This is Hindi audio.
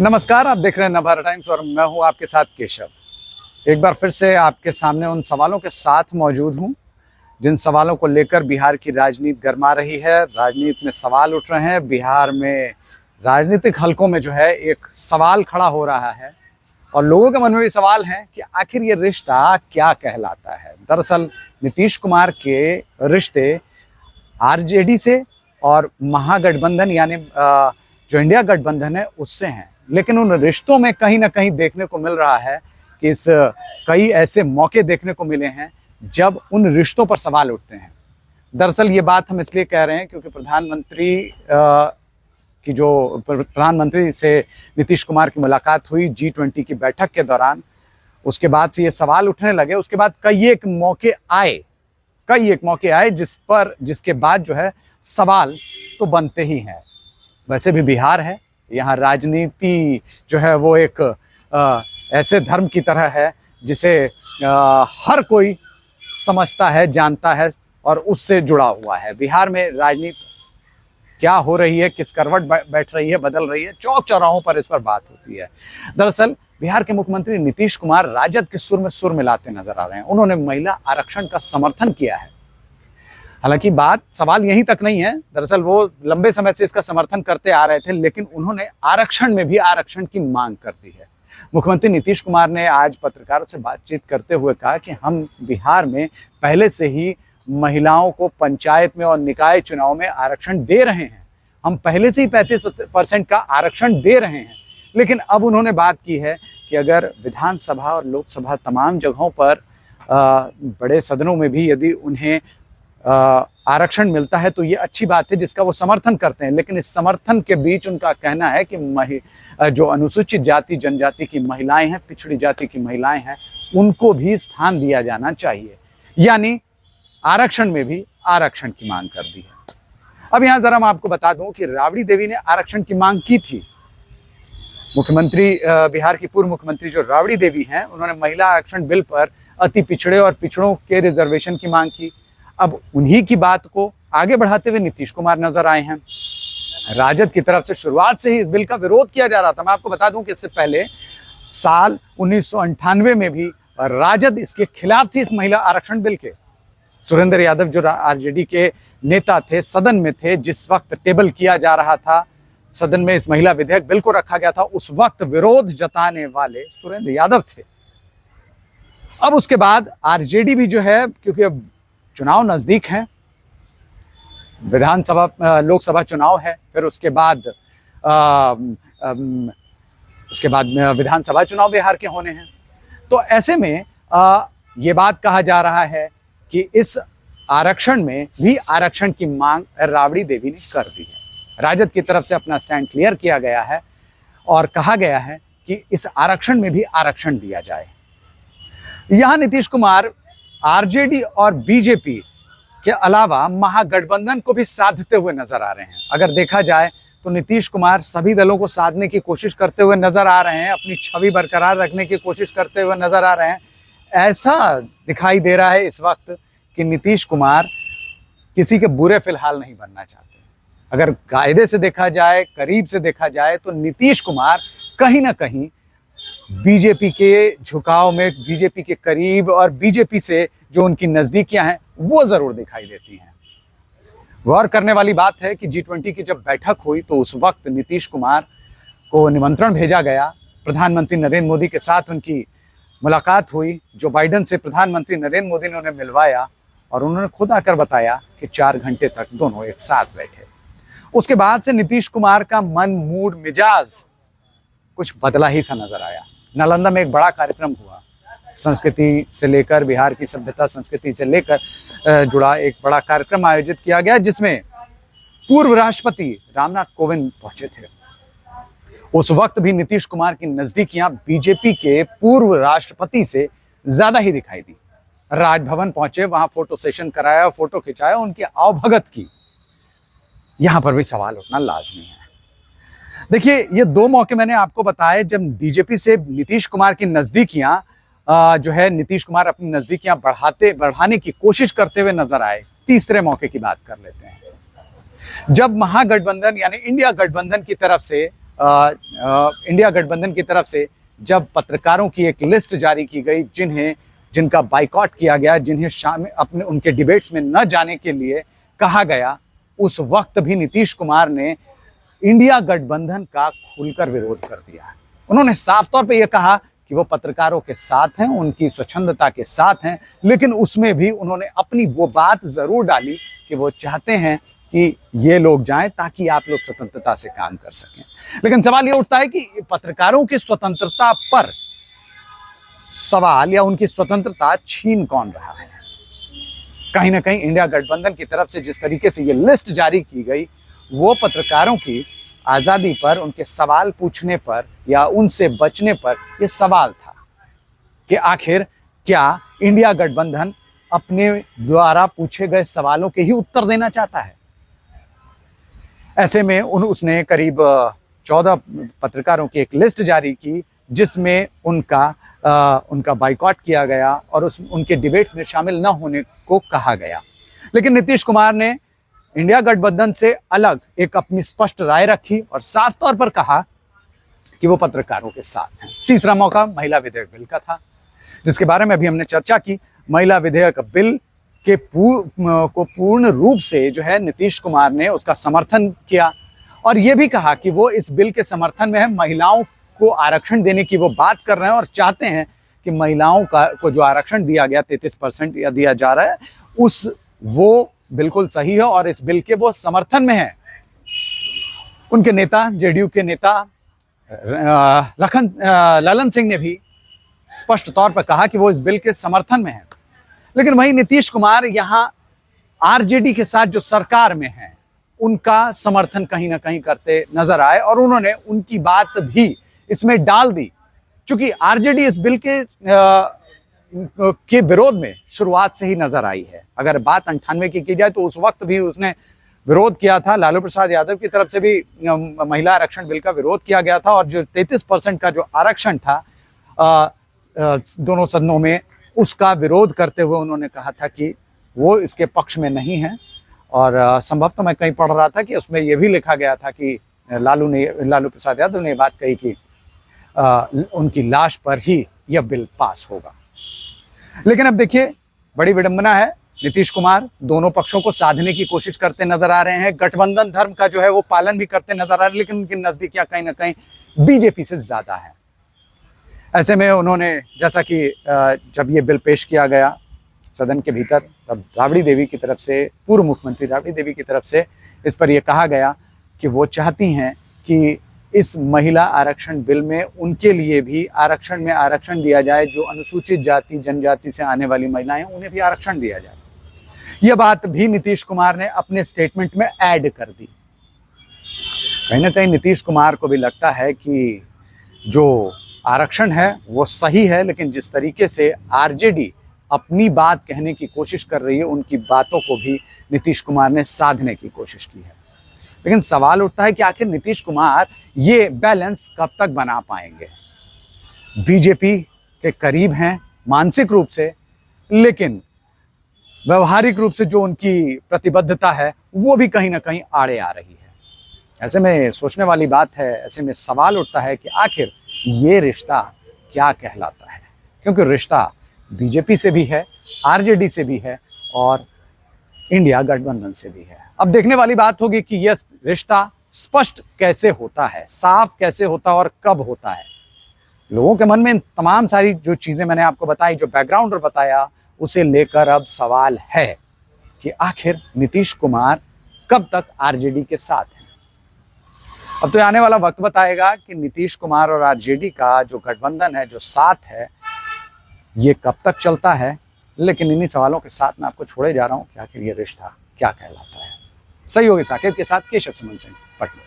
नमस्कार, आप देख रहे हैं नवभारत टाइम्स और मैं हूं आपके साथ केशव। एक बार फिर से आपके सामने उन सवालों के साथ मौजूद हूं जिन सवालों को लेकर बिहार की राजनीति गरमा रही है। राजनीति में सवाल उठ रहे हैं। बिहार में राजनीतिक हलकों में जो है एक सवाल खड़ा हो रहा है और लोगों के मन में भी सवाल है कि आखिर ये रिश्ता क्या कहलाता है। दरअसल नीतीश कुमार के रिश्ते आरजेडी से और महागठबंधन यानी जो इंडिया गठबंधन है उससे हैं, लेकिन उन रिश्तों में कहीं ना कहीं देखने को मिल रहा है कि कई ऐसे मौके देखने को मिले हैं जब उन रिश्तों पर सवाल उठते हैं। दरअसल ये बात हम इसलिए कह रहे हैं क्योंकि प्रधानमंत्री से नीतीश कुमार की मुलाकात हुई G20 की बैठक के दौरान। उसके बाद से ये सवाल उठने लगे। उसके बाद कई एक मौके आए जिसके बाद जो है सवाल तो बनते ही हैं। वैसे भी बिहार है, यहाँ राजनीति जो है वो एक ऐसे धर्म की तरह है जिसे हर कोई समझता है, जानता है और उससे जुड़ा हुआ है। बिहार में राजनीति क्या हो रही है, किस करवट बैठ रही है, बदल रही है, चौक चौराहों पर इस पर बात होती है। दरअसल बिहार के मुख्यमंत्री नीतीश कुमार राजद के सुर में सुर मिलाते नजर आ रहे हैं। उन्होंने महिला आरक्षण का समर्थन किया है। हालांकि सवाल यहीं तक नहीं है। दरअसल वो लंबे समय से इसका समर्थन करते आ रहे थे, लेकिन उन्होंने आरक्षण में भी आरक्षण की मांग कर दी है। मुख्यमंत्री नीतीश कुमार ने आज पत्रकारों से बातचीत करते हुए कहा कि हम बिहार में पहले से ही महिलाओं को पंचायत में और निकाय चुनाव में आरक्षण दे रहे हैं। हम पहले से ही 35% का आरक्षण दे रहे हैं। लेकिन अब उन्होंने बात की है कि अगर विधानसभा और लोकसभा तमाम जगहों पर बड़े सदनों में भी यदि उन्हें आरक्षण मिलता है तो ये अच्छी बात है, जिसका वो समर्थन करते हैं। लेकिन इस समर्थन के बीच उनका कहना है कि जो अनुसूचित जाति जनजाति की महिलाएं हैं, पिछड़ी जाति की महिलाएं हैं, उनको भी स्थान दिया जाना चाहिए। यानी आरक्षण में भी आरक्षण की मांग कर दी है। अब यहाँ जरा मैं आपको बता दूं कि राबड़ी देवी ने आरक्षण की मांग की थी। बिहार की पूर्व मुख्यमंत्री जो राबड़ी देवी हैं, उन्होंने महिला आरक्षण बिल पर अति पिछड़े और पिछड़ों के रिजर्वेशन की मांग की। अब उन्हीं की बात को आगे बढ़ाते हुए नीतीश कुमार नजर आए हैं। राजद की तरफ से शुरुआत से ही इस बिल का विरोध किया जा रहा था। मैं आपको बता दूं कि इससे पहले साल 1998 में भी राजद इसके खिलाफ थी, इस महिला आरक्षण बिल के। सुरेंद्र यादव जो आरजेडी के नेता थे, सदन में थे जिस वक्त टेबल किया जा रहा था, सदन में इस महिला विधेयक बिल को रखा गया था, उस वक्त विरोध जताने वाले सुरेंद्र यादव थे। अब उसके बाद आरजेडी भी जो है, क्योंकि अब चुनाव नजदीक हैं, लोकसभा चुनाव है, फिर उसके बाद विधानसभा चुनाव बिहार के होने हैं। तो ऐसे में ये बात कहा जा रहा है कि इस आरक्षण में भी आरक्षण की मांग राबड़ी देवी ने कर दी है। राजद की तरफ से अपना स्टैंड क्लियर किया गया है और कहा गया है कि इस आरक्षण में भी आरक्षण दिया जाए। यहां नीतीश कुमार आरजेडी और बीजेपी के अलावा महागठबंधन को भी साधते हुए नजर आ रहे हैं। अगर देखा जाए तो नीतीश कुमार सभी दलों को साधने की कोशिश करते हुए नजर आ रहे हैं, अपनी छवि बरकरार रखने की कोशिश करते हुए नजर आ रहे हैं। ऐसा दिखाई दे रहा है इस वक्त कि नीतीश कुमार किसी के बुरे फिलहाल नहीं बनना चाहते। अगर कायदे से देखा जाए, करीब से देखा जाए, तो नीतीश कुमार कहीं ना कहीं बीजेपी के झुकाव में, बीजेपी के करीब और बीजेपी से जो उनकी नजदीकियां हैं वो जरूर दिखाई देती हैं। गौर करने वाली बात है कि G20 की जब बैठक हुई तो उस वक्त नीतीश कुमार को निमंत्रण भेजा गया। प्रधानमंत्री नरेंद्र मोदी के साथ उनकी मुलाकात हुई। जो बाइडेन से प्रधानमंत्री नरेंद्र मोदी ने उन्हें मिलवाया और उन्होंने खुद आकर बताया कि 4 घंटे तक दोनों एक साथ बैठे। उसके बाद से नीतीश कुमार का मन, मूड, मिजाज कुछ बदला ही सा नजर आया। नालंदा में एक बड़ा कार्यक्रम हुआ, संस्कृति से लेकर, बिहार की सभ्यता संस्कृति से लेकर जुड़ा एक बड़ा कार्यक्रम आयोजित किया गया, जिसमें पूर्व राष्ट्रपति रामनाथ कोविंद पहुंचे थे। उस वक्त भी नीतीश कुमार की नजदीकियां बीजेपी के पूर्व राष्ट्रपति से ज्यादा ही दिखाई दी। राजभवन पहुंचे, वहां फोटो सेशन कराया, फोटो खिंचाया, उनकी आवभगत की। यहां पर भी सवाल उठना लाजमी है। देखिए, ये 2 मौके मैंने आपको बताए जब बीजेपी से नीतीश कुमार की नजदीकियां जो है, नीतीश कुमार अपनी नजदीकियां बढ़ाने की कोशिश करते हुए नजर आए। तीसरे मौके की बात कर लेते हैं, जब महागठबंधन यानी इंडिया गठबंधन की तरफ से इंडिया गठबंधन की तरफ से जब पत्रकारों की एक लिस्ट जारी की गई जिनका बाइकॉट किया गया, जिन्हें शामिल अपने उनके डिबेट्स में न जाने के लिए कहा गया, उस वक्त भी नीतीश कुमार ने इंडिया गठबंधन का खुलकर विरोध कर दिया। उन्होंने साफ तौर पे यह कहा कि वो पत्रकारों के साथ हैं, उनकी स्वच्छंदता के साथ हैं, लेकिन उसमें भी उन्होंने अपनी वो बात जरूर डाली कि वो चाहते हैं कि ये लोग जाएं ताकि आप लोग स्वतंत्रता से काम कर सकें। लेकिन सवाल ये उठता है कि पत्रकारों की स्वतंत्रता पर सवाल या उनकी स्वतंत्रता छीन कौन रहा है? कहीं ना कहीं इंडिया गठबंधन की तरफ से जिस तरीके से ये लिस्ट जारी की गई, वो पत्रकारों की आजादी पर, उनके सवाल पूछने पर या उनसे बचने पर यह सवाल था कि आखिर क्या इंडिया गठबंधन अपने द्वारा पूछे गए सवालों के ही उत्तर देना चाहता है? ऐसे में उसने करीब 14 पत्रकारों की एक लिस्ट जारी की जिसमें उनका बाइकॉट किया गया और उनके डिबेट्स में शामिल न होने को कहा गया। लेकिन नीतीश कुमार ने इंडिया गठबंधन से अलग एक अपनी स्पष्ट राय रखी और साफ तौर पर कहा कि वो पत्रकारों के साथ हैं। तीसरा मौका महिला विधेयक बिल का था, जिसके बारे में अभी हमने चर्चा की। महिला विधेयक बिल के पूर्ण रूप से जो है नीतीश कुमार ने उसका समर्थन किया और ये भी कहा कि वो इस बिल के समर्थन में है। महिलाओं को आरक्षण देने की वो बात कर रहे हैं और चाहते हैं कि महिलाओं को जो आरक्षण दिया गया 33% या दिया जा रहा है वो बिल्कुल सही है और इस बिल के वो समर्थन में है। उनके नेता, जेडीयू के नेता ललन सिंह ने भी स्पष्ट तौर पर कहा कि वो इस बिल के समर्थन में है। लेकिन वही नीतीश कुमार यहाँ आरजेडी के साथ जो सरकार में है उनका समर्थन कहीं ना कहीं करते नजर आए और उन्होंने उनकी बात भी इसमें डाल दी। चूंकि आरजेडी इस बिल के विरोध में शुरुआत से ही नजर आई है। अगर बात 98 की जाए तो उस वक्त भी उसने विरोध किया था। लालू प्रसाद यादव की तरफ से भी महिला आरक्षण बिल का विरोध किया गया था और जो 33% का जो आरक्षण था दोनों सदनों में, उसका विरोध करते हुए उन्होंने कहा था कि वो इसके पक्ष में नहीं है। और संभवतः मैं कहीं पढ़ रहा था कि उसमें यह भी लिखा गया था कि लालू प्रसाद यादव ने बात कही कि उनकी लाश पर ही यह बिल पास होगा। लेकिन अब देखिए, बड़ी विडंबना है, नीतीश कुमार दोनों पक्षों को साधने की कोशिश करते नजर आ रहे हैं। गठबंधन धर्म का जो है वो पालन भी करते नजर आ रहे हैं, लेकिन उनकी नजदीकियां कहीं ना कहीं बीजेपी से ज्यादा है। ऐसे में उन्होंने, जैसा कि जब ये बिल पेश किया गया सदन के भीतर, तब राबड़ी देवी की तरफ से, पूर्व मुख्यमंत्री राबड़ी देवी की तरफ से इस पर यह कहा गया कि वो चाहती हैं कि इस महिला आरक्षण बिल में उनके लिए भी आरक्षण में आरक्षण दिया जाए। जो अनुसूचित जाति जनजाति से आने वाली महिलाएं हैं उन्हें भी आरक्षण दिया जाए। यह बात भी नीतीश कुमार ने अपने स्टेटमेंट में ऐड कर दी। कहीं ना कहीं नीतीश कुमार को भी लगता है कि जो आरक्षण है वो सही है, लेकिन जिस तरीके से आरजेडी अपनी बात कहने की कोशिश कर रही है, उनकी बातों को भी नीतीश कुमार ने साधने की कोशिश की है। लेकिन सवाल उठता है कि आखिर नीतीश कुमार ये बैलेंस कब तक बना पाएंगे? बीजेपी के करीब हैं मानसिक रूप से, लेकिन व्यवहारिक रूप से जो उनकी प्रतिबद्धता है वो भी कहीं ना कहीं आड़े आ रही है। ऐसे में सोचने वाली बात है, ऐसे में सवाल उठता है कि आखिर ये रिश्ता क्या कहलाता है? क्योंकि रिश्ता बीजेपी से भी है, आरजेडी से भी है और इंडिया गठबंधन से भी है। अब देखने वाली बात होगी कि यह रिश्ता स्पष्ट कैसे होता है, साफ कैसे होता है और कब होता है। लोगों के मन में तमाम सारी जो चीजें मैंने आपको बताई, जो बैकग्राउंड बताया, उसे लेकर अब सवाल है कि आखिर नीतीश कुमार कब तक आरजेडी के साथ हैं। अब तो आने वाला वक्त बताएगा कि नीतीश कुमार और आरजेडी का जो गठबंधन है, जो साथ है, ये कब तक चलता है। लेकिन इन्हीं सवालों के साथ मैं आपको छोड़े जा रहा हूं कि आखिर ये रिश्ता क्या कहलाता है। सहयोगी साकेत के साथ केशव सुमन सिंह, पटना।